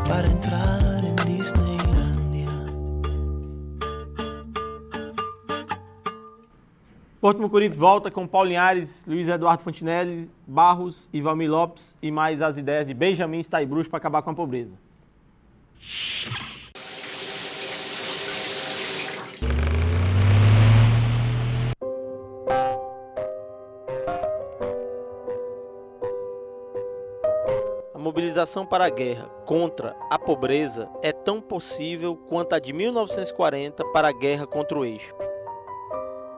para entrar em Disneylândia. Porto Mucuripe volta com Paulo Linhares, Luiz Eduardo Fontinelli, Barros e Valmir Lopes e mais as ideias de Benjamin Steinbruch para acabar com a pobreza. A mobilização para a guerra contra a pobreza é tão possível quanto a de 1940 para a guerra contra o eixo.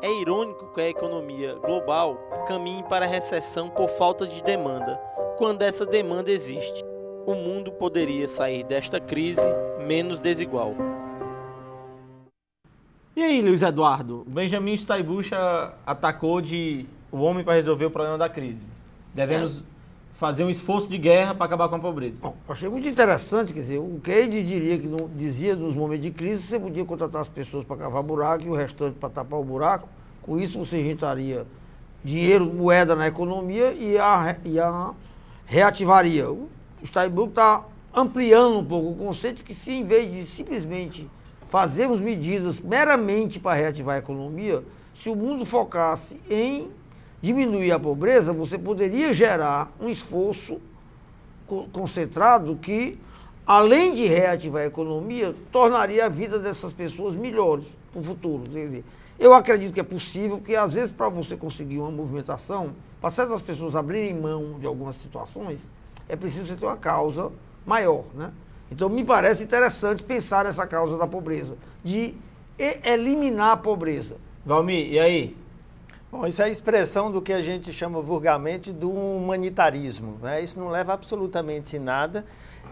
É irônico que a economia global caminhe para a recessão por falta de demanda, quando essa demanda existe. O mundo poderia sair desta crise menos desigual. E aí, Luiz Eduardo? Benjamin Steinbruch atacou de o homem para resolver o problema da crise. Devemos fazer um esforço de guerra para acabar com a pobreza. Bom, achei muito interessante, quer dizer, o Keynes diria que dizia nos momentos de crise você podia contratar as pessoas para cavar buraco e o restante para tapar o buraco. Com isso você injetaria dinheiro, moeda na economia e a reativaria. O Steinbruch está ampliando um pouco o conceito que se em vez de simplesmente fazermos medidas meramente para reativar a economia, se o mundo focasse em diminuir a pobreza, você poderia gerar um esforço concentrado que, além de reativar a economia, tornaria a vida dessas pessoas melhores para o futuro. Eu acredito que é possível, porque às vezes para você conseguir uma movimentação, para certas pessoas abrirem mão de algumas situações, é preciso você ter uma causa maior, né? Então me parece interessante pensar nessa causa da pobreza, de eliminar a pobreza. Valmir, e aí? Bom, isso é a expressão do que a gente chama vulgarmente do humanitarismo, né? Isso não leva absolutamente nada.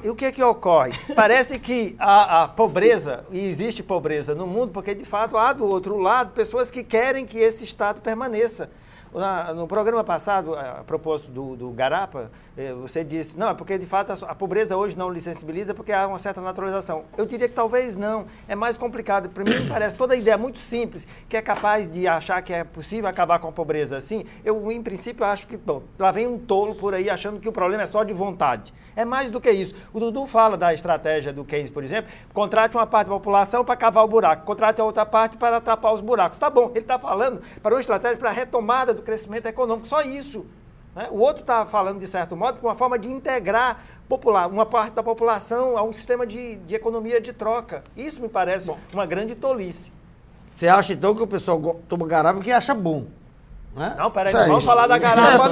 E o que é que ocorre? Parece que a pobreza, e existe pobreza no mundo, porque de fato há do outro lado pessoas que querem que esse Estado permaneça. No programa passado, a propósito do Garapa, você disse, não, é porque de fato a pobreza hoje não lhe sensibiliza porque há uma certa naturalização. Eu diria que talvez não, é mais complicado. Para mim, me parece toda a ideia muito simples, que é capaz de achar que é possível acabar com a pobreza assim. Eu, em princípio, acho que, bom, lá vem um tolo por aí achando que o problema é só de vontade. É mais do que isso. O Dudu fala da estratégia do Keynes, por exemplo, contrate uma parte da população para cavar o buraco, contrate a outra parte para tapar os buracos. Tá bom, ele está falando para uma estratégia para a retomada do crescimento econômico, só isso. Né? O outro está falando, de certo modo, com uma forma de integrar uma parte da população a um sistema de economia de troca. Isso me parece uma grande tolice. Você acha, então, que o pessoal toma garapa porque acha bom? Né? Não, peraí, não vamos falar da garapa,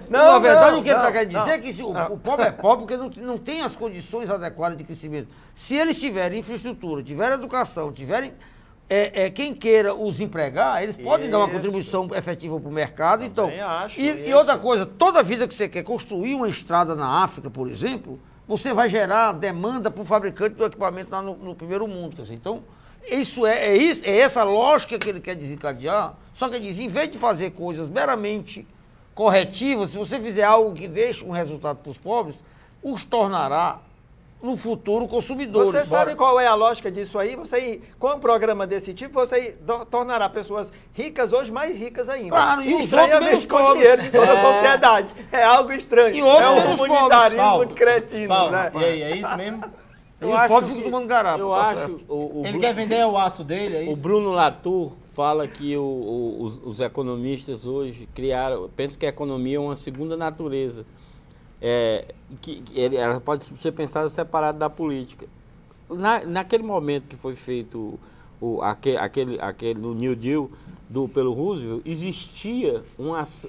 Na verdade, o que ele está querendo dizer é que o pobre é pobre porque não tem as condições adequadas de crescimento. Se eles tiverem infraestrutura, tiverem educação, tiverem quem queira os empregar, eles podem dar uma contribuição efetiva para o mercado. Então, e outra coisa, toda vida que você quer construir uma estrada na África, por exemplo, você vai gerar demanda para o fabricante do equipamento lá no primeiro mundo. Quer dizer, então, isso é essa lógica que ele quer desencadear, só que ele diz, em vez de fazer coisas meramente corretivas, se você fizer algo que deixe um resultado para os pobres, os tornará no futuro consumidores. Você sabe qual é a lógica disso aí? Com um programa desse tipo, você tornará pessoas ricas hoje mais ricas ainda. Claro, e estranhamente com dinheiro de toda a sociedade. É algo estranho. E outro, é um comunitarismo de cretino, né? E aí, é isso mesmo? Os pobres ficam tomando garapa. Eu acho... Ele quer vender o aço dele, é isso? O Bruno Latour fala que os economistas hoje pensam que a economia é uma segunda natureza. Ela pode ser pensada separada da política. Naquele momento que foi feito no New Deal pelo Roosevelt, existia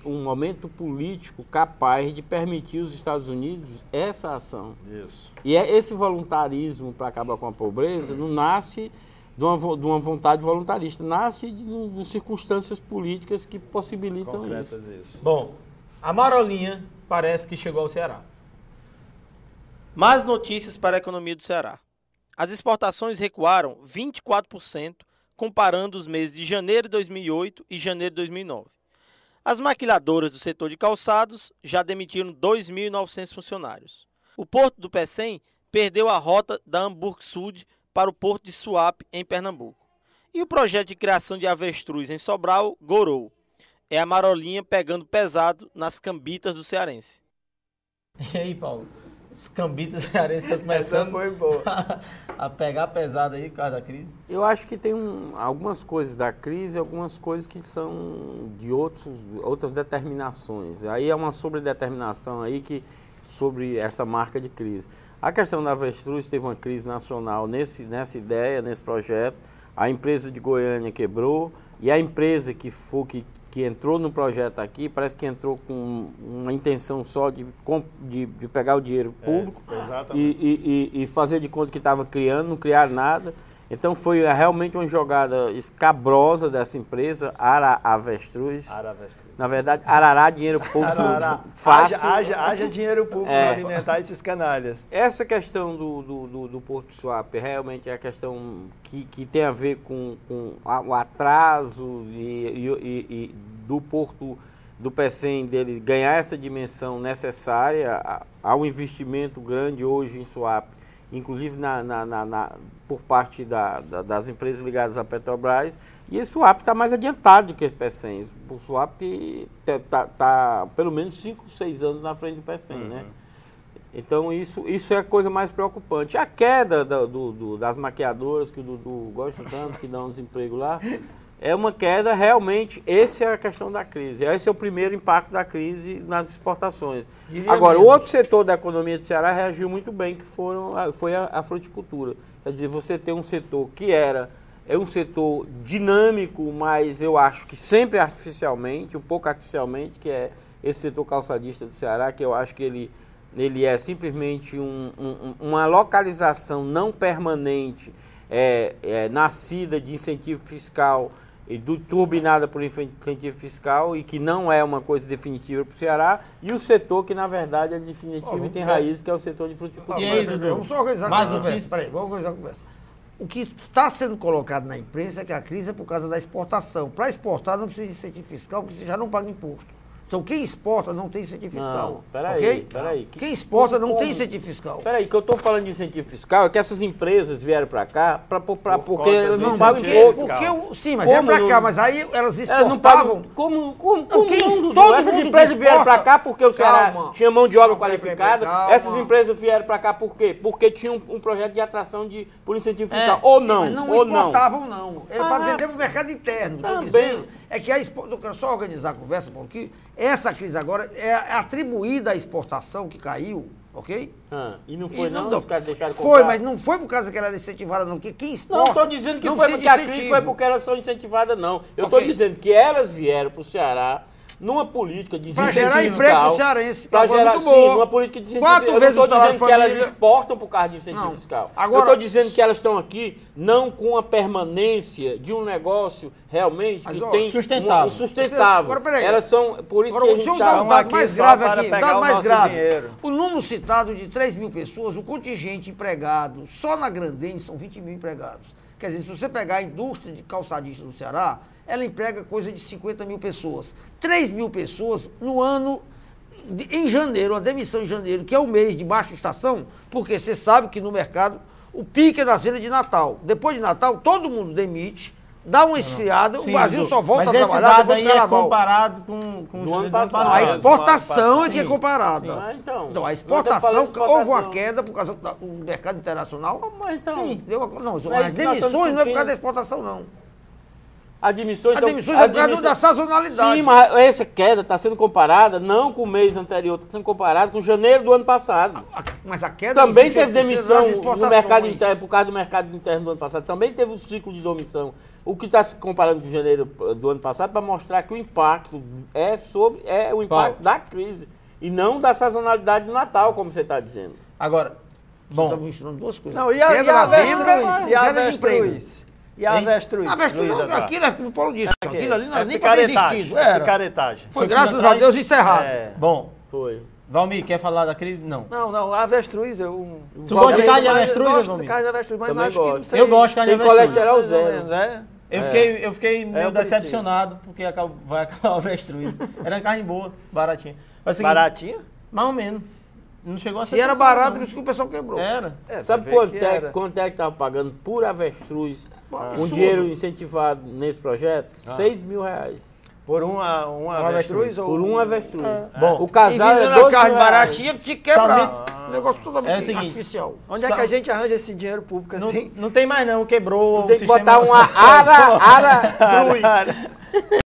um momento político capaz de permitir os Estados Unidos essa ação. Isso. E esse voluntarismo para acabar com a pobreza não nasce de uma vontade voluntarista, nasce de circunstâncias políticas que possibilitam concretas isso. Bom, a Marolinha parece que chegou ao Ceará. Más notícias para a economia do Ceará. As exportações recuaram 24%, comparando os meses de janeiro de 2008 e janeiro de 2009. As maquiladoras do setor de calçados já demitiram 2.900 funcionários. O Porto do Pecém perdeu a rota da Hamburgo Sud para o Porto de Suape, em Pernambuco. E o projeto de criação de avestruz em Sobral gorou. é a marolinha pegando pesado nas cambitas do cearense. E aí, Paulo? Os cambitos cearenses estão Essa começando foi boa. a pegar pesado aí por causa da crise? Eu acho que tem algumas coisas da crise, algumas coisas que são de outras determinações. Aí é uma sobredeterminação aí sobre essa marca de crise. A questão da avestruz teve uma crise nacional nessa ideia, nesse projeto. A empresa de Goiânia quebrou e a empresa que entrou no projeto aqui, parece que entrou com uma intenção só de pegar o dinheiro público e fazer de conta que estava criando, não criar nada. Então foi realmente uma jogada escabrosa dessa empresa, Avestruz. Na verdade, Arará, dinheiro público fácil. Haja dinheiro público para alimentar esses canalhas. Essa questão do Porto Suape realmente é a questão que tem a ver com o atraso e do Porto do PECEM dele ganhar essa dimensão necessária ao investimento grande hoje em Suape, inclusive por parte das empresas ligadas à Petrobras, e esse Suape está mais adiantado do que o PECEM. O Suape está pelo menos 5, 6 anos na frente do PECEM, né? Então isso é a coisa mais preocupante. A queda das maquiadoras, que o Dudu gosta tanto, que dá um desemprego lá, é uma queda realmente, essa é a questão da crise. Esse é o primeiro impacto da crise nas exportações. Agora, o outro setor da economia do Ceará reagiu muito bem, que foi a fruticultura. Quer dizer, você tem um setor que é um setor dinâmico, mas eu acho que sempre artificialmente, um pouco artificialmente, que é esse setor calçadista do Ceará, que eu acho que ele é simplesmente uma localização não permanente, nascida de incentivo fiscal e turbinada por incentivo fiscal e que não é uma coisa definitiva para o Ceará, e o setor que na verdade é definitivo e tem raiz, que é o setor de fruticultura. E aí, Dudu? Vamos só organizar Mais a conversa. Peraí, vamos organizar a conversa. O que está sendo colocado na imprensa é que a crise é por causa da exportação. Para exportar não precisa de incentivo fiscal, porque você já não paga imposto. Então quem exporta não tem incentivo fiscal. Peraí. Quem exporta não tem incentivo fiscal. Peraí, que eu estou falando de incentivo fiscal é que essas empresas vieram para cá porque elas não pagam imposto. Sim, mas vieram para cá, mas aí elas Elas não pagam. exportavam. Como essas mundo empresas vieram exporta. para cá porque o Ceará Calma. tinha mão de obra Calma, qualificada. calma. Essas empresas vieram para cá por quê? Porque tinham um projeto de atração por incentivo fiscal. Ou Sim, não, mas não ou não. exportavam, não. Era para vender para o mercado interno. Estou Também. dizendo é que eu quero só organizar a conversa, porque essa crise agora é atribuída à exportação que caiu, ok? E não foi não? Os caras deixaram comprar? Foi, mas não foi por causa que ela era incentivada, não. Porque quem exporta... Não estou dizendo que não foi precisa porque de a crise incentivo. foi porque elas são incentivadas, não. Eu estou Ok. dizendo que elas vieram para o Ceará numa política de Pra incentivo gerar emprego fiscal. pro cearense. Para Foi gerar, muito sim, boa. uma política de incentivo 4 fiscal. Eu não vezes estou o salário dizendo que elas família. exportam por causa de incentivo Não. fiscal. Agora- Eu estou dizendo que elas estão aqui não com a permanência de um negócio realmente Mas, que ó, tem sustentável. sustentável. Agora, peraí. Elas são, por isso Agora, que a gente deixa eu dar um está... dado mais só grave para aqui. pegar Dado o mais nosso grave. dinheiro. O número citado de 3 mil pessoas, o contingente empregado, só na Grandene são 20 mil empregados. Quer dizer, se você pegar a indústria de calçadista do Ceará, ela emprega coisa de 50 mil pessoas. 3 mil pessoas no ano, em janeiro, a demissão em janeiro, que é o mês de baixa estação, porque você sabe que no mercado o pique é das vendas de Natal. Depois de Natal, todo mundo demite, dá uma esfriada, o Brasil Dudu, só volta a mas esse trabalhar dado depois aí do é carnaval. comparado com o Do ano ano passado. A passado. exportação é que é Sim. comparada. Ah, então. Então, a Não exportação, estamos falando de exportação. houve uma queda por causa do mercado internacional. Mas então, Sim, deu uma, não, Mas as isso que nós estamos demissões não é por causa discutindo. da exportação, não. admissões... As demissões é por causa da sazonalidade. Sim, mas essa queda está sendo comparada não com o mês anterior, está sendo comparada com janeiro do ano passado. Mas a queda Também dos teve 28% demissão das no exportações. mercado interno, por causa do mercado interno do ano passado. Também teve um ciclo de demissão. O que está se comparando com janeiro do ano passado para mostrar que o impacto é o impacto da crise e não da sazonalidade do Natal, como você está dizendo. Agora, bom, Estamos misturando duas coisas. Não, e a Queda na avestruz? venda E a queda de emprego. avestruz? E a avestruz? Avestruz, Luiz Eduardo? aquilo é como o Paulo disse, aquilo ali não era nem para ter picaretagem, existido. Era. picaretagem. Foi, graças a Deus, encerrado. É. bom, Foi. Valmir, quer falar da crise? Não. Não, a avestruz, eu... Tu gosta de carne de avestruz, Eu gosto de Valmir? carne de avestruz, mas Também acho que não gosto. sei. Eu gosto de carne de Tem avestruz. colesterol Mais ou zero. menos, é? Eu fiquei meio eu preciso. decepcionado, porque vai acabar o avestruz. Era carne boa, baratinha. Mas, assim, Baratinha? mais ou menos. Não chegou a ser Se era tão caro, barato, não. por isso que o pessoal quebrou. Era. Sabe vai ver que quanto é que estava pagando por avestruz um Absurdo. dinheiro incentivado nesse projeto? R$6 mil. Por um avestruz? Ou... Por um avestruz. Bom, o casal E é vendendo 12 a carne reais. baratinha que te quebra. Somente- Um negócio totalmente É o seguinte, artificial. Onde é que a gente arranja esse dinheiro público assim? Não tem mais não, quebrou Tem o que sistema. botar uma ara cruz.